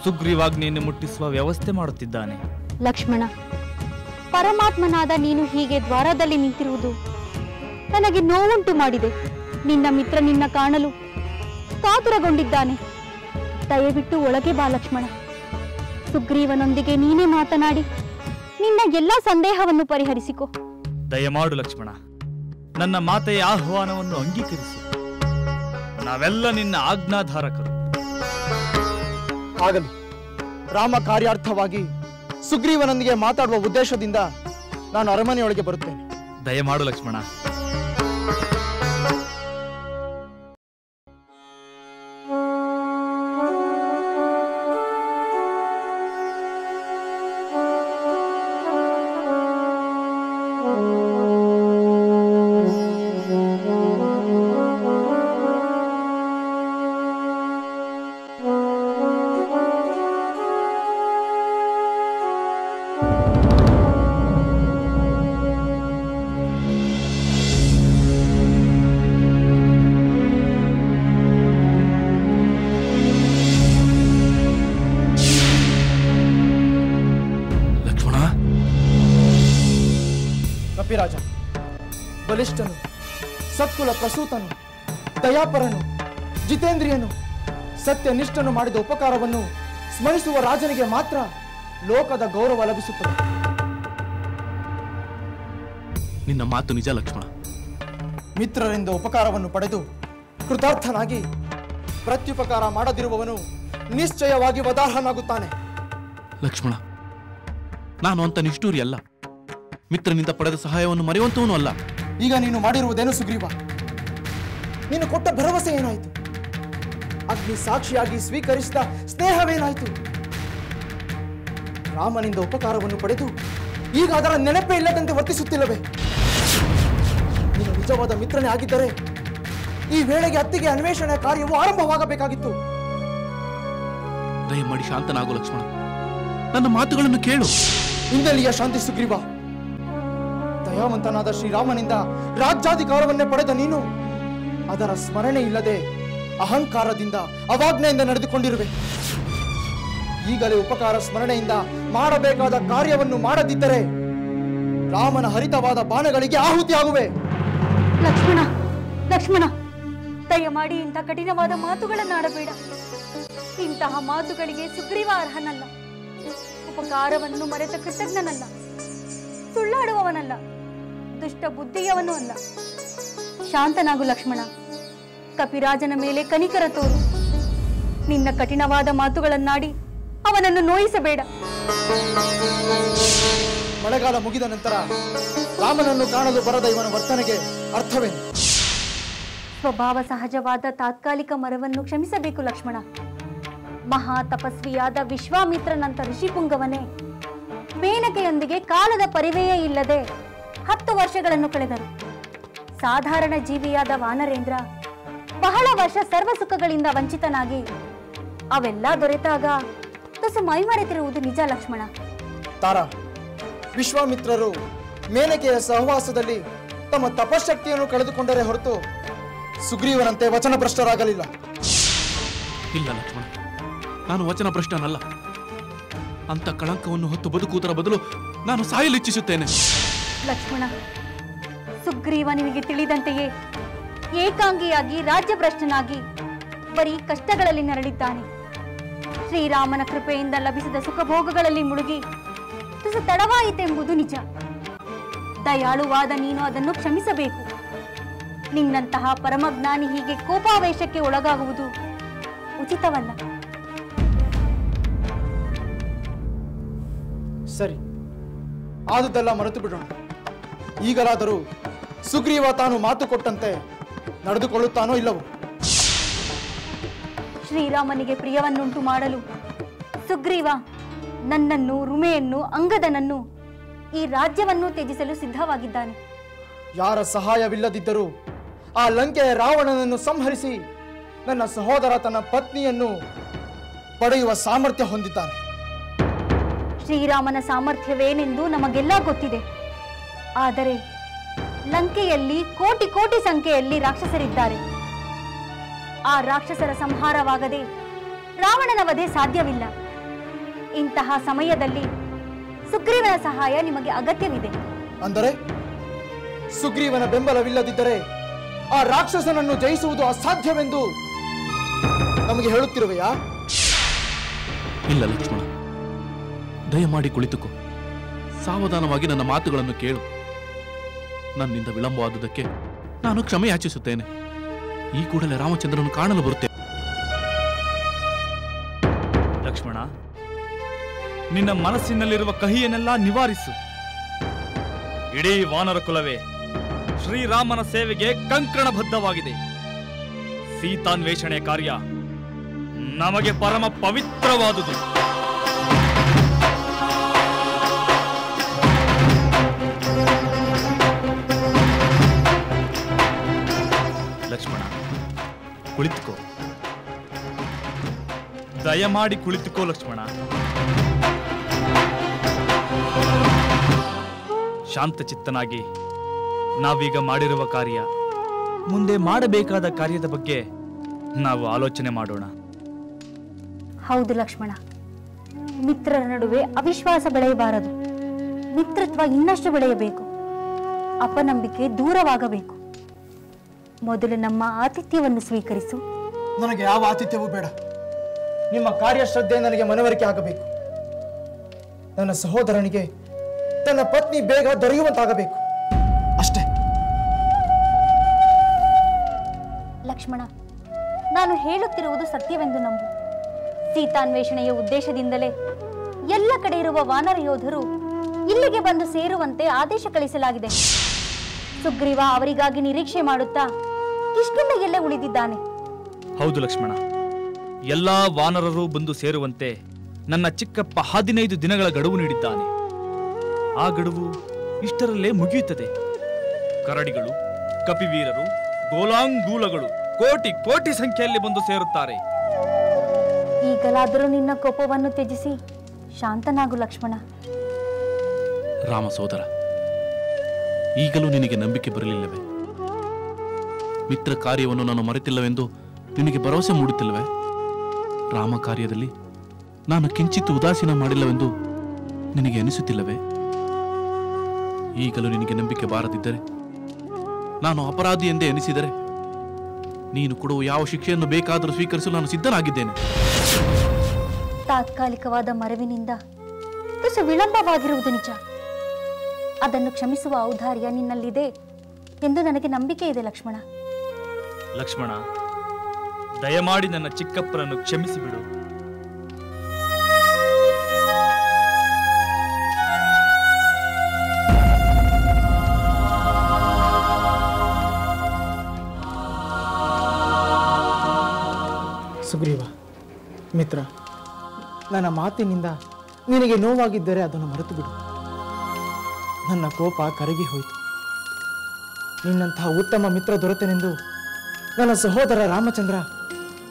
ಸುಗ್ರೀವಾಜ್ಞೆಯನ್ನು ಮುಟ್ಟಿಸುವ ವ್ಯವಸ್ಥೆ ಮಾಡುತ್ತಿದ್ದಾನೆ. ಲಕ್ಷ್ಮಣ, ಪರಮಾತ್ಮನಾದ ನೀನು ಹೀಗೆ ದ್ವಾರದಲ್ಲಿ ನಿಂತಿರುವುದು ನನಗೆ ನೋವುಂಟು ಮಾಡಿದೆ. ನಿನ್ನ ಮಿತ್ರ ನಿನ್ನ ಕಾಣಲು ಕಾತುರಗೊಂಡಿದ್ದಾನೆ. ದಯವಿಟ್ಟು ಒಳಗೆ ಬಾ ಲಕ್ಷ್ಮಣ. ಸುಗ್ರೀವನೊಂದಿಗೆ ನೀನೇ ಮಾತನಾಡಿ ನಿನ್ನ ಎಲ್ಲ ಸಂದೇಹವನ್ನು ಪರಿಹರಿಸಿಕೊ. ದಯಮಾಡು ಲಕ್ಷ್ಮಣ, ನನ್ನ ಮಾತೆಯ ಆಹ್ವಾನವನ್ನು ಅಂಗೀಕರಿಸು. ನಾವೆಲ್ಲ ನಿನ್ನ ಆಜ್ಞಾಧಾರಕರು. ಆಗಲಿ. ರಾಮ ಕಾರ್ಯಾರ್ಥವಾಗಿ ಸುಗ್ರೀವನೊಂದಿಗೆ ಮಾತಾಡುವ ಉದ್ದೇಶದಿಂದ ನಾನು ಅರಮನೆಯೊಳಗೆ ಬರುತ್ತೇನೆ. ದಯಮಾಡು ಲಕ್ಷ್ಮಣ. ಕಪಿರಾಜ ಬಲಿಷ್ಠನು, ಸತ್ಕುಲ ಪ್ರಸೂತನು, ದಯಾಪರನು, ಜಿತೇಂದ್ರಿಯನು, ಸತ್ಯನಿಷ್ಠನು ಮಾಡಿದ ಉಪಕಾರವನ್ನು ಸ್ಮರಿಸುವ ರಾಜನಿಗೆ ಮಾತ್ರ ಲೋಕದ ಗೌರವ ಲಭಿಸುತ್ತದೆ. ನಿನ್ನ ಮಾತು ನಿಜ ಲಕ್ಷ್ಮಣ. ಮಿತ್ರರಿಂದ ಉಪಕಾರವನ್ನು ಪಡೆದು ಕೃತಾರ್ಥನಾಗಿ ಪ್ರತ್ಯುಪಕಾರ ಮಾಡದಿರುವವನು ನಿಶ್ಚಯವಾಗಿ ವದಾರ್ಹನಾಗುತ್ತಾನೆ. ಲಕ್ಷ್ಮಣ, ನಾನು ಅಂತ ನಿಷ್ಠೂರಿ ಅಲ್ಲ. ಮಿತ್ರನಿಂದ ಪಡೆದ ಸಹಾಯವನ್ನು ಮರೆಯುವಂತವನು ಅಲ್ಲ. ಈಗ ನೀನು ಮಾಡಿರುವುದೇನು ಸುಗ್ರೀವ? ನೀನು ಕೊಟ್ಟ ಭರವಸೆ ಏನಾಯಿತು? ಅಗ್ನಿ ಸಾಕ್ಷಿಯಾಗಿ ಸ್ವೀಕರಿಸಿದ ಸ್ನೇಹವೇನಾಯಿತು? ರಾಮನಿಂದ ಉಪಕಾರವನ್ನು ಪಡೆದು ಈಗ ಅದರ ನೆನಪೇ ಇಲ್ಲದಂತೆ ವರ್ತಿಸುತ್ತಿಲ್ಲವೇ? ನೀನು ನಿಜವಾದ ಮಿತ್ರನೇ ಆಗಿದ್ದರೆ ಈ ವೇಳೆಗೆ ಅತ್ತಿಗೆ ಅನ್ವೇಷಣೆ ಕಾರ್ಯವು ಆರಂಭವಾಗಬೇಕಾಗಿತ್ತು. ದಯಮಾಡಿ ಶಾಂತನಾಗು ಲಕ್ಷ್ಮಣ. ನನ್ನ ಮಾತುಗಳನ್ನು ಕೇಳು. ಇಂದೆಲ್ಲಿಯ ಶಾಂತಿ ಸುಗ್ರೀವ? ದಯಾವಂತನಾದ ಶ್ರೀರಾಮನಿಂದ ರಾಜ್ಯಾಧಿಕಾರವನ್ನೇ ಪಡೆದ ನೀನು ಅದರ ಸ್ಮರಣೆ ಇಲ್ಲದೆ ಅಹಂಕಾರದಿಂದ ಅವಾಜ್ಞೆಯಿಂದ ನಡೆದುಕೊಂಡಿರುವೆ. ಈಗಲೇ ಉಪಕಾರ ಸ್ಮರಣೆಯಿಂದ ಮಾಡಬೇಕಾದ ಕಾರ್ಯವನ್ನು ಮಾಡದಿದ್ದರೆ ರಾಮನ ಹರಿತವಾದ ಬಾಣಗಳಿಗೆ ಆಹುತಿಯಾಗುವೆ. ಲಕ್ಷ್ಮಣ, ಲಕ್ಷ್ಮಣ, ದಯಮಾಡಿ ಇಂಥ ಕಠಿಣವಾದ ಮಾತುಗಳನ್ನಾಡಬೇಡ. ಇಂತಹ ಮಾತುಗಳಿಗೆ ಸುಗ್ರೀವ ಅರ್ಹನಲ್ಲ. ಉಪಕಾರವನ್ನು ಮರೆತ ಕೃತಜ್ಞನಲ್ಲ, ಸುಳ್ಳಾಡುವವನಲ್ಲ, ದುಷ್ಟ ಬುದ್ಧಿಯವನೂ ಅಲ್ಲ. ಶಾಂತನಾಗು ಲಕ್ಷ್ಮಣ. ಕಪಿರಾಜನ ಮೇಲೆ ಕನಿಕರ ತೋರು. ನಿನ್ನ ಕಠಿಣವಾದ ಮಾತುಗಳನ್ನಾಡಿ ಅವನನ್ನು ನೋಯಿಸಬೇಡ. ಮಳೆಗಾಲ ಮುಗಿದ ನಂತರ ರಾಮನನ್ನು ಕಾಣಲು ಬರದ ಇವನ ವರ್ತನೆಗೆ ಅರ್ಥವೇನು? ಸ್ವಭಾವ ಸಹಜವಾದ ತಾತ್ಕಾಲಿಕ ಮರವನ್ನು ಕ್ಷಮಿಸಬೇಕು ಲಕ್ಷ್ಮಣ. ಮಹಾ ತಪಸ್ವಿಯಾದ ವಿಶ್ವಾಮಿತ್ರನಂತ ಋಷಿಪುಂಗವನೇ ಮೇನಕೆಯೊಂದಿಗೆ ಕಾಲದ ಪರಿವೆಯೇ ಇಲ್ಲದೆ 10 ವರ್ಷಗಳನ್ನು ಕಳೆದರು. ಸಾಧಾರಣ ಜೀವಿಯಾದ ವಾನರೇಂದ್ರ ಬಹಳ ವರ್ಷ ಸರ್ವ ಸುಖಗಳಿಂದ ವಂಚಿತನಾಗಿ ಅವೆಲ್ಲ ದೊರೆತಾಗ ತುಸು ಮೈಮರೆತಿರುವುದು ನಿಜ ಲಕ್ಷ್ಮಣ. ತಾರಾ, ವಿಶ್ವಾಮಿತ್ರರು ಮೇನಕೆಯ ಸಹವಾಸದಲ್ಲಿ ತಮ್ಮ ತಪಶಕ್ತಿಯನ್ನು ಕಳೆದುಕೊಂಡರೆ ಹೊರತು ಸುಗ್ರೀವನಂತೆ ವಚನಭ್ರಷ್ಟರಾಗಲಿಲ್ಲ. ಇಲ್ಲ ಲಕ್ಷ್ಮಣ, ನಾನು ವಚನಭ್ರಷ್ಟನಲ್ಲ. ಅಂತ ಕಳಂಕವನ್ನು ಹೊತ್ತು ಬದುಕುವುದರ ಬದಲು ನಾನು ಸಾಯಲಿಚ್ಛಿಸುತ್ತೇನೆ. ಲಕ್ಷ್ಮಣ, ಸುಗ್ರೀವ ನಿನಗೆ ತಿಳಿದಂತೆಯೇ ಏಕಾಂಗಿಯಾಗಿ ರಾಜ್ಯಭ್ರಷ್ಟನಾಗಿ ಬರೀ ಕಷ್ಟಗಳಲ್ಲಿ ನರಳಿದ್ದಾನೆ. ಶ್ರೀರಾಮನ ಕೃಪೆಯಿಂದ ಲಭಿಸಿದ ಸುಖಭೋಗಗಳಲ್ಲಿ ಮುಳುಗಿ ತುಸು ತಡವಾಯಿತೆಂಬುದು ನಿಜ. ದಯಾಳುವಾದ ನೀನು ಅದನ್ನು ಕ್ಷಮಿಸಬೇಕು. ನಿನ್ನಂತಹ ಪರಮಜ್ಞಾನಿ ಹೀಗೆ ಕೋಪಾವೇಶಕ್ಕೆ ಒಳಗಾಗುವುದು ಉಚಿತವಲ್ಲ. ಸರಿ, ಆದುದೆಲ್ಲ ಮರೆತು ಬಿಡೋಣ. ಈಗಲಾದರೂ ಸುಗ್ರೀವ ತಾನು ಮಾತು ಕೊಟ್ಟಂತೆ ನಡೆದುಕೊಳ್ಳುತ್ತಾನೋ ಇಲ್ಲವೋ? ಶ್ರೀರಾಮನಿಗೆ ಪ್ರಿಯವನ್ನುಂಟು ಮಾಡಲು ಸುಗ್ರೀವ ನನ್ನನ್ನು, ರುಮೆಯನ್ನು, ಅಂಗದನನ್ನು, ಈ ರಾಜ್ಯವನ್ನು ತ್ಯಜಿಸಲು ಸಿದ್ಧವಾಗಿದ್ದಾನೆ. ಯಾರ ಸಹಾಯವಿಲ್ಲದಿದ್ದರೂ ಆ ಲಂಕೆಯ ರಾವಣನನ್ನು ಸಂಹರಿಸಿ ನನ್ನ ಸಹೋದರ ತನ್ನ ಪತ್ನಿಯನ್ನು ಪಡೆಯುವ ಸಾಮರ್ಥ್ಯ ಹೊಂದಿದ್ದಾನೆ. ಶ್ರೀರಾಮನ ಸಾಮರ್ಥ್ಯವೇನೆಂದು ನಮಗೆಲ್ಲ ಗೊತ್ತಿದೆ. ಆದರೆ ಲಂಕೆಯಲ್ಲಿ ಕೋಟಿ ಕೋಟಿ ಸಂಖ್ಯೆಯಲ್ಲಿ ರಾಕ್ಷಸರಿದ್ದಾರೆ. ಆ ರಾಕ್ಷಸರ ಸಂಹಾರವಾಗದೆ ರಾವಣನ ವಧೆ ಸಾಧ್ಯವಿಲ್ಲ. ಇಂತಹ ಸಮಯದಲ್ಲಿ ಸುಗ್ರೀವನ ಸಹಾಯ ನಿಮಗೆ ಅಗತ್ಯವಿದೆ. ಅಂದರೆ ಸುಗ್ರೀವನ ಬೆಂಬಲವಿಲ್ಲದಿದ್ದರೆ ಆ ರಾಕ್ಷಸನನ್ನು ಜಯಿಸುವುದು ಅಸಾಧ್ಯವೆಂದು ನಮಗೆ ಹೇಳುತ್ತಿರುವೆಯಾ? ಇಲ್ಲ ಲಕ್ಷ್ಮಣ, ದಯಮಾಡಿ ಕುಳಿತುಕೋ. ಸಾವಧಾನವಾಗಿ ನನ್ನ ಮಾತುಗಳನ್ನು ಕೇಳು. ನನ್ನಿಂದ ವಿಳಂಬವಾದುದಕ್ಕೆ ನಾನು ಕ್ಷಮೆ ಯಾಚಿಸುತ್ತೇನೆ. ಈ ಕೂಡಲೇ ರಾಮಚಂದ್ರನು ಕಾಣಲು ಬರುತ್ತೇನೆ. ಲಕ್ಷ್ಮಣ, ನಿನ್ನ ಮನಸ್ಸಿನಲ್ಲಿರುವ ಕಹಿಯನ್ನೆಲ್ಲ ನಿವಾರಿಸು. ಇಡೀ ವಾನರ ಕುಲವೇ ಶ್ರೀರಾಮನ ಸೇವೆಗೆ ಕಂಕಣಬದ್ಧವಾಗಿದೆ. ಸೀತಾನ್ವೇಷಣೆ ಕಾರ್ಯ ನಮಗೆ ಪರಮ ಪವಿತ್ರವಾದುದು. ಲಕ್ಷ್ಮಣ, ಕುಳಿತುಕೋ. ದಯಮಾಡಿ ಕುಳಿತುಕೋ ಲಕ್ಷ್ಮಣ. ಶಾಂತಚಿತ್ತನಾಗಿ ನಾವೀಗ ಮಾಡಿರುವ ಕಾರ್ಯ, ಮುಂದೆ ಮಾಡಬೇಕಾದ ಕಾರ್ಯದ ಬಗ್ಗೆ ನಾವು ಆಲೋಚನೆ ಮಾಡೋಣ. ಹೌದು ಲಕ್ಷ್ಮಣ, ಮಿತ್ರರ ನಡುವೆ ಅವಿಶ್ವಾಸ ಬೆಳೆಯಬಾರದು. ಮಿತ್ರತ್ವ ಇನ್ನಷ್ಟು ಬೆಳೆಯಬೇಕು. ಅಪನಂಬಿಕೆ ದೂರವಾಗಬೇಕು. ಮೊದಲು ನಮ್ಮ ಆತಿಥ್ಯವನ್ನು ಸ್ವೀಕರಿಸು. ನನಗೆ ಯಾವ ಆತಿಥ್ಯವೂ ಬೇಡ. ನಿಮ್ಮ ಕಾರ್ಯಶ್ರದ್ಧೆ ನನಗೆ ಮನವರಿಕೆ ಆಗಬೇಕು. ನನ್ನ ಸಹೋದರನಿಗೆ ತನ್ನ ಪತ್ನಿ ಬೇಗ ದೊರೆಯುವಂತಾಗಬೇಕು, ಅಷ್ಟೇ. ಲಕ್ಷ್ಮಣ, ನಾನು ಹೇಳುತ್ತಿರುವುದು ಸತ್ಯವೆಂದು ನಂಬು. ಸೀತಾನ್ವೇಷಣೆಯ ಉದ್ದೇಶದಿಂದಲೇ ಎಲ್ಲ ಕಡೆ ಇರುವ ವಾನರ ಯೋಧರು ಇಲ್ಲಿಗೆ ಬಂದು ಸೇರುವಂತೆ ಆದೇಶ ಕಳಿಸಲಾಗಿದೆ. ಸುಗ್ರೀವ ಅವರಿಗಾಗಿ ನಿರೀಕ್ಷೆ ಮಾಡುತ್ತಾ ಕಿಷ್ಕಿಂಧೆಯಲ್ಲೇ ಉಳಿದಿದ್ದಾನೆ. ಹೌದು ಲಕ್ಷ್ಮಣ, ಎಲ್ಲಾ ವಾನರರು ಬಂದು ಸೇರುವಂತೆ ನನ್ನ ಚಿಕ್ಕಪ್ಪ 15 ದಿನಗಳ ಗಡುವು ನೀಡಿದ್ದಾನೆ. ಆ ಗಡುವು ಇಷ್ಟರಲ್ಲೇ ಮುಗಿಯುತ್ತದೆ. ಕರಡಿಗಳು, ಕಪಿವೀರರು, ಗೋಲಾಂಗೂಲಗಳು ಕೋಟಿ ಕೋಟಿ ಸಂಖ್ಯೆಯಲ್ಲಿ ಬಂದು ಸೇರುತ್ತಾರೆ. ಈಗಲಾದರೂ ನಿನ್ನ ಕೋಪವನ್ನು ತ್ಯಜಿಸಿ ಶಾಂತನಾಗು ಲಕ್ಷ್ಮಣ. ರಾಮ ಸೋದರ, ಈಗಲೂ ನಿನಗೆ ನಂಬಿಕೆ ಬರಲಿಲ್ಲವೇ? ಮಿತ್ರ ಕಾರ್ಯವನ್ನು ನಾನು ಮರೆತಿಲ್ಲವೆಂದು ನಿನಗೆ ಭರವಸೆ ಮೂಡುತ್ತಿಲ್ಲವೇ? ರಾಮ ಕಾರ್ಯದಲ್ಲಿ ನಾನು ಕಿಂಚಿತ್ ಉದಾಸೀನ ಮಾಡಿಲ್ಲವೆಂದು ನಿನಗೆ ಅನಿಸುತ್ತಿಲ್ಲವೇ? ಈಗಲೂ ನಿನಗೆ ನಂಬಿಕೆ ಬಾರದಿದ್ದರೆ, ನಾನು ಅಪರಾಧಿ ಎಂದೇ ಎನಿಸಿದರೆ, ನೀನು ಕೊಡುವ ಯಾವ ಶಿಕ್ಷೆಯನ್ನು ಬೇಕಾದರೂ ಸ್ವೀಕರಿಸಲು ನಾನು ಸಿದ್ಧನಾಗಿದ್ದೇನೆ. ತಾತ್ಕಾಲಿಕವಾದ ಮರವಿನಿಂದ ತುಸು ವಿಳಂಬವಾಗಿರುವುದು ನಿಜ. ಅದನ್ನು ಕ್ಷಮಿಸುವ ಔದಾರ್ಯ ನಿನ್ನಲ್ಲಿದೆ ಎಂದು ನನಗೆ ನಂಬಿಕೆ ಇದೆ ಲಕ್ಷ್ಮಣ. ಲಕ್ಷ್ಮಣ, ದಯಮಾಡಿ ನನ್ನ ಚಿಕ್ಕಪ್ಪನನ್ನು ಕ್ಷಮಿಸಿಬಿಡು. ಸುಗ್ರೀವ ಮಿತ್ರ, ನನ್ನ ಮಾತಿನಿಂದ ನಿನಗೆ ನೋವಾಗಿದ್ದರೆ ಅದನ್ನು ಮರೆತು ಬಿಡು. ನನ್ನ ಕೋಪ ಕರಗಿ ಹೋಯಿತು. ನಿನ್ನಂತಹ ಉತ್ತಮ ಮಿತ್ರ ದೊರೆತನೆಂದು ನನ್ನ ಸಹೋದರ ರಾಮಚಂದ್ರ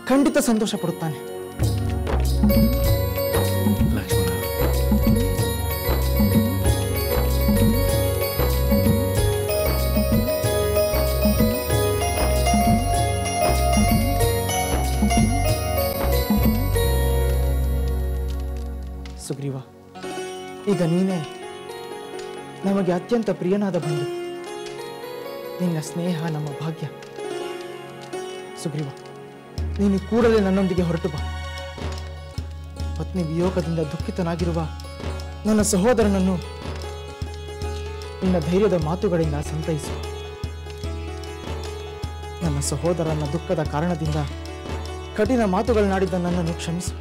ಖಂಡಿತ ಸಂತೋಷ ಪಡುತ್ತಾನೆ. ಲಕ್ಷ್ಮಣ, ಸುಗ್ರೀವ, ಈಗ ನೀನೇ ನಮಗೆ ಅತ್ಯಂತ ಪ್ರಿಯನಾದ ಬಂಧು. ನಿನ್ನ ಸ್ನೇಹ ನಮ್ಮ ಭಾಗ್ಯ. ಸುಗ್ರೀವ, ನೀನು ಕೂಡಲೇ ನನ್ನೊಂದಿಗೆ ಹೊರಟು ಬಾ. ಪತ್ನಿ ವಿಯೋಗದಿಂದ ದುಃಖಿತನಾಗಿರುವ ನನ್ನ ಸಹೋದರನನ್ನು ನಿನ್ನ ಧೈರ್ಯದ ಮಾತುಗಳಿಂದ ಸಂತೈಸು. ನನ್ನ ಸಹೋದರನ ದುಃಖದ ಕಾರಣದಿಂದ ಕಠಿಣ ಮಾತುಗಳನ್ನಾಡಿದ್ದ ನನ್ನನ್ನು ಕ್ಷಮಿಸು.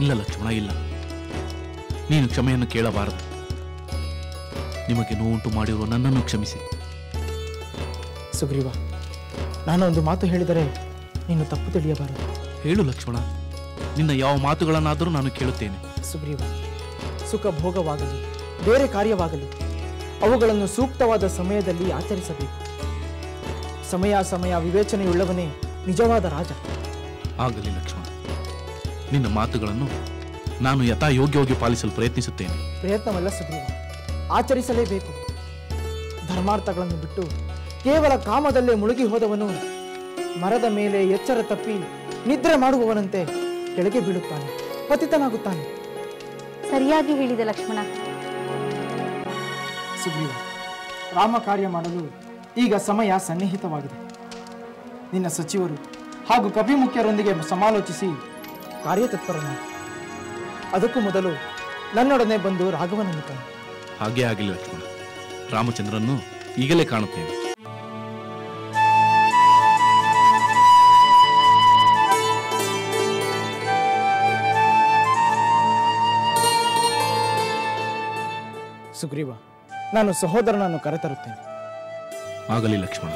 ಇಲ್ಲ ಲಕ್ಷ್ಮಣ, ಇಲ್ಲ. ನೀನು ಕ್ಷಮೆಯನ್ನು ಕೇಳಬಾರದು. ನಿಮಗೆ ನೋವುಂಟು ಮಾಡಿರುವ ನನ್ನನ್ನು ಕ್ಷಮಿಸಿ. ಸುಗ್ರೀವ, ನಾನೊಂದು ಮಾತು ಹೇಳಿದರೆ ನೀನು ತಪ್ಪು ತಿಳಿಯಬಾರದು. ಹೇಳು ಲಕ್ಷ್ಮಣ, ನಿನ್ನ ಯಾವ ಮಾತುಗಳನ್ನಾದರೂ ನಾನು ಕೇಳುತ್ತೇನೆ. ಸುಗ್ರೀವ, ಸುಖ ಭೋಗವಾಗಲಿ ಬೇರೆ ಕಾರ್ಯವಾಗಲಿ ಅವುಗಳನ್ನು ಸೂಕ್ತವಾದ ಸಮಯದಲ್ಲಿ ಆಚರಿಸಬೇಕು. ಸಮಯ ವಿವೇಚನೆಯುಳ್ಳವನೇ ನಿಜವಾದ ರಾಜ. ಆಗಲಿ ಲಕ್ಷ್ಮಣ, ನಿನ್ನ ಮಾತುಗಳನ್ನು ನಾನು ಯಥಾಯೋಗ್ಯವಾಗಿ ಪಾಲಿಸಲು ಪ್ರಯತ್ನಿಸುತ್ತೇನೆ. ಪ್ರಯತ್ನವಲ್ಲ ಸುಗ್ರೀವ, ಆಚರಿಸಲೇಬೇಕು. ಧರ್ಮಾರ್ಥಗಳನ್ನು ಬಿಟ್ಟು ಕೇವಲ ಕಾಮದಲ್ಲೇ ಮುಳುಗಿ ಹೋದವನು ಮರದ ಮೇಲೆ ಎಚ್ಚರ ತಪ್ಪಿ ನಿದ್ರೆ ಮಾಡುವವನಂತೆ ಕೆಳಗೆ ಬೀಳುತ್ತಾನೆ, ಪತಿತನಾಗುತ್ತಾನೆ. ಸರಿಯಾಗಿ ಹೇಳಿದೆ ಲಕ್ಷ್ಮಣ. ಸುಗ್ರೀವ, ರಾಮ ಕಾರ್ಯ ಮಾಡಲು ಈಗ ಸಮಯ ಸನ್ನಿಹಿತವಾಗಿದೆ. ನಿನ್ನ ಸಚಿವರು ಹಾಗೂ ಕಪಿಮುಖ್ಯರೊಂದಿಗೆ ಸಮಾಲೋಚಿಸಿ ಕಾರ್ಯತತ್ಪರನಾಗಿ. ಅದಕ್ಕೂ ಮೊದಲು ನನ್ನೊಡನೆ ಬಂದು ರಾಘವನನ್ನು ಕಾಣು. ಹಾಗೇ ಆಗಲಿ ಲಕ್ಷ್ಮಣ. ರಾಮಚಂದ್ರನ್ನು ಈಗಲೇ ಕಾಣುತ್ತೇನೆ. ಸುಗ್ರೀವ, ನಾನು ಸಹೋದರನನ್ನು ಕರೆತರುತ್ತೇನೆ. ಆಗಲಿ ಲಕ್ಷ್ಮಣ.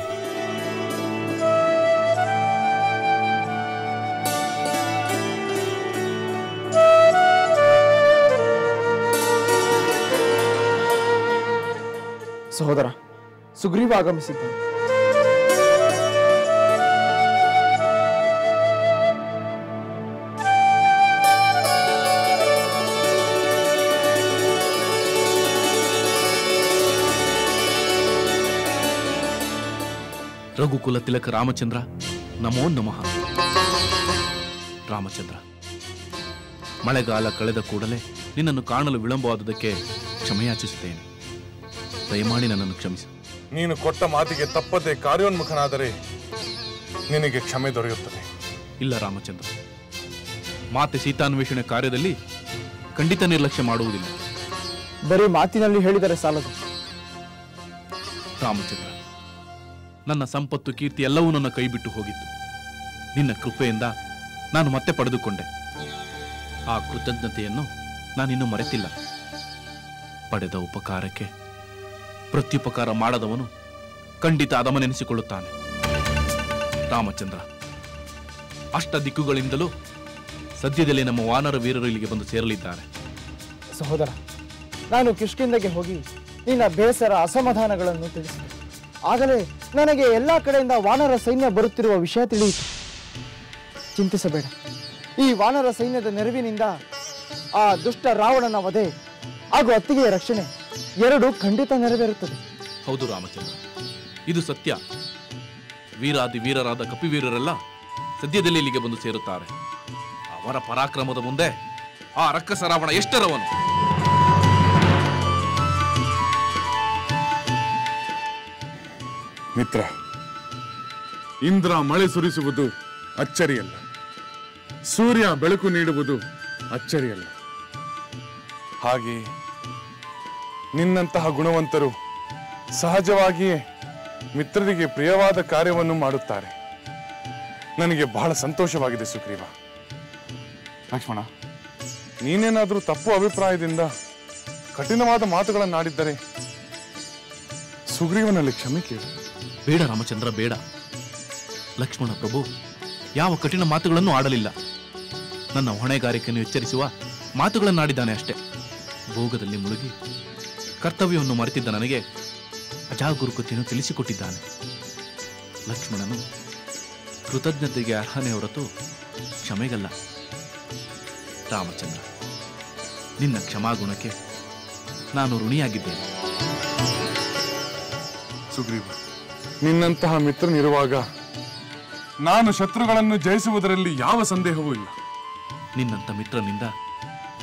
ಸಹೋದರ, ಸುಗ್ರೀವ ಆಗಮಿಸಿದ್ದಾನೆ. ರಘುಕುಲ ತಿಲಕ ರಾಮಚಂದ್ರ, ನಮೋ ನಮಃ. ರಾಮಚಂದ್ರ, ಮಳೆಗಾಲ ಕಳೆದ ಕೂಡಲೇ ನಿನ್ನನ್ನು ಕಾಣಲು ವಿಳಂಬವಾದುದಕ್ಕೆ ಕ್ಷಮೆಯಾಚಿಸುತ್ತೇನೆ. ದಯಮಾಡಿ ನನ್ನನ್ನು ಕ್ಷಮಿಸು. ನೀನು ಕೊಟ್ಟ ಮಾತಿಗೆ ತಪ್ಪದೆ ಕಾರ್ಯೋನ್ಮುಖನಾದರೆ ನಿನಗೆ ಕ್ಷಮೆ ದೊರೆಯುತ್ತದೆ. ಇಲ್ಲ ರಾಮಚಂದ್ರ, ಮಾತೆ ಸೀತಾನ್ವೇಷಣೆ ಕಾರ್ಯದಲ್ಲಿ ಖಂಡಿತ ನಿರ್ಲಕ್ಷ್ಯ ಮಾಡುವುದಿಲ್ಲ. ಬರೀ ಮಾತಿನಲ್ಲಿ ಹೇಳಿದರೆ ಸಾಲದು. ರಾಮಚಂದ್ರ, ನನ್ನ ಸಂಪತ್ತು ಕೀರ್ತಿ ಎಲ್ಲವೂ ನನ್ನ ಕೈ ಬಿಟ್ಟು ಹೋಗಿತ್ತು. ನಿನ್ನ ಕೃಪೆಯಿಂದ ನಾನು ಮತ್ತೆ ಪಡೆದುಕೊಂಡೆ. ಆ ಕೃತಜ್ಞತೆಯನ್ನು ನಾನಿನ್ನೂ ಮರೆತಿಲ್ಲ. ಪಡೆದ ಉಪಕಾರಕ್ಕೆ ಪ್ರತ್ಯುಪಕಾರ ಮಾಡದವನು ಖಂಡಿತ ಅದಮನೆನಿಸಿಕೊಳ್ಳುತ್ತಾನೆ. ರಾಮಚಂದ್ರ, ಅಷ್ಟ ದಿಕ್ಕುಗಳಿಂದಲೂ ಸದ್ಯದಲ್ಲೇ ನಮ್ಮ ವಾನರ ವೀರರು ಇಲ್ಲಿಗೆ ಬಂದು ಸೇರಲಿದ್ದಾರೆ. ಸಹೋದರ, ನಾನು ಕಿಷ್ಕಿಂದೆಗೆ ಹೋಗಿ ನಿನ್ನ ಬೇಸರ ಅಸಮಾಧಾನಗಳನ್ನು ತಿಳಿಸಿದೆ. ಆಗಲೇ ನನಗೆ ಎಲ್ಲಾ ಕಡೆಯಿಂದ ವಾನರ ಸೈನ್ಯ ಬರುತ್ತಿರುವ ವಿಷಯ ತಿಳಿಯಿತು. ಚಿಂತಿಸಬೇಡ, ಈ ವಾನರ ಸೈನ್ಯದ ನೆರವಿನಿಂದ ಆ ದುಷ್ಟ ರಾವಣನ ವಧೆ ಹಾಗೂ ಅತ್ತಿಗೆಯ ರಕ್ಷಣೆ ಎರಡು ಖಂಡಿತ ನೆರವೇರುತ್ತದೆ. ಹೌದು ರಾಮಚಂದ್ರ, ಇದು ಸತ್ಯ. ವೀರಾದಿ ವೀರರಾದ ಕಪಿವೀರರೆಲ್ಲ ಸದ್ಯದಲ್ಲಿ ಇಲ್ಲಿಗೆ ಬಂದು ಸೇರುತ್ತಾರೆ. ಅವರ ಪರಾಕ್ರಮದ ಮುಂದೆ ಆ ರಕ್ಕಸ ರಾವಣ ಎಷ್ಟರವನು. ಮಿತ್ರ, ಇಂದ್ರ ಮಳೆ ಸುರಿಸುವುದು ಅಚ್ಚರಿಯಲ್ಲ, ಸೂರ್ಯ ಬೆಳಕು ನೀಡುವುದು ಅಚ್ಚರಿಯಲ್ಲ. ಹಾಗೆ ನಿನ್ನಂತಹ ಗುಣವಂತರು ಸಹಜವಾಗಿಯೇ ಮಿತ್ರರಿಗೆ ಪ್ರಿಯವಾದ ಕಾರ್ಯವನ್ನು ಮಾಡುತ್ತಾರೆ. ನನಗೆ ಬಹಳ ಸಂತೋಷವಾಗಿದೆ ಸುಗ್ರೀವ. ಲಕ್ಷ್ಮಣ, ನೀನೇನಾದರೂ ತಪ್ಪು ಅಭಿಪ್ರಾಯದಿಂದ ಕಠಿಣವಾದ ಮಾತುಗಳನ್ನಾಡಿದ್ದರೆ ಸುಗ್ರೀವನಲ್ಲಿ ಕ್ಷಮೆ ಕೇಳು. ಬೇಡ ರಾಮಚಂದ್ರ, ಬೇಡ. ಲಕ್ಷ್ಮಣ ಪ್ರಭು ಯಾವ ಕಠಿಣ ಮಾತುಗಳನ್ನು ಆಡಲಿಲ್ಲ. ನನ್ನ ಹೊಣೆಗಾರಿಕೆಯನ್ನು ಎಚ್ಚರಿಸುವ ಮಾತುಗಳನ್ನಾಡಿದ್ದಾನೆ ಅಷ್ಟೇ. ಭೋಗದಲ್ಲಿ ಮುಳುಗಿ ಕರ್ತವ್ಯವನ್ನು ಮರೆತಿದ್ದ ನನಗೆ ಅಜಾಗರೂಕತೆಯನ್ನು ತಿಳಿಸಿಕೊಟ್ಟಿದ್ದಾನೆ. ಲಕ್ಷ್ಮಣನು ಕೃತಜ್ಞತೆಗೆ ಅರ್ಹನೇ ಹೊರತು ಕ್ಷಮೆಗಲ್ಲ. ರಾಮಚಂದ್ರ, ನಿನ್ನ ಕ್ಷಮಾಗುಣಕ್ಕೆ ನಾನು ಋಣಿಯಾಗಿದ್ದೇನೆ. ಸುಗ್ರೀವ, ನಿನ್ನಂತಹ ಮಿತ್ರನಿರುವಾಗ ನಾನು ಶತ್ರುಗಳನ್ನು ಜಯಿಸುವುದರಲ್ಲಿ ಯಾವ ಸಂದೇಹವೂ ಇಲ್ಲ. ನಿನ್ನಂಥ ಮಿತ್ರನಿಂದ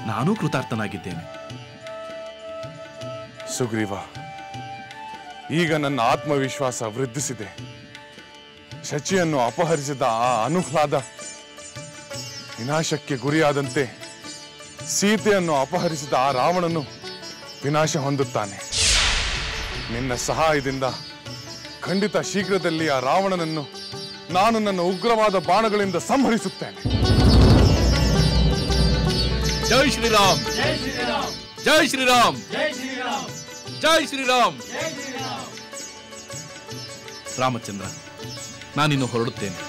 ನಾನೂ ಕೃತಾರ್ಥನಾಗಿದ್ದೇನೆ. ಸುಗ್ರೀವ, ಈಗ ನನ್ನ ಆತ್ಮವಿಶ್ವಾಸ ವೃದ್ಧಿಸಿದೆ. ಶಚಿಯನ್ನು ಅಪಹರಿಸಿದ ಆ ಅನುಹ್ಲಾದ ವಿನಾಶಕ್ಕೆ ಗುರಿಯಾದಂತೆ ಸೀತೆಯನ್ನು ಅಪಹರಿಸಿದ ಆ ರಾವಣನು ವಿನಾಶ ಹೊಂದುತ್ತಾನೆ. ನಿನ್ನ ಸಹಾಯದಿಂದ ಖಂಡಿತ ಶೀಘ್ರದಲ್ಲಿ ಆ ರಾವಣನನ್ನು ನಾನು ನನ್ನ ಉಗ್ರವಾದ ಬಾಣಗಳಿಂದ ಸಂಹರಿಸುತ್ತೇನೆ. ಜೈ ಶ್ರೀರಾಮ್, ಜೈ ಶ್ರೀರಾಮ್, ಜೈ ಶ್ರೀರಾಮ್, ಜೈ ಶ್ರೀರಾಮ್. ರಾಮಚಂದ್ರ, ನಾನಿನ್ನು ಹೊರಡುತ್ತೇನೆ.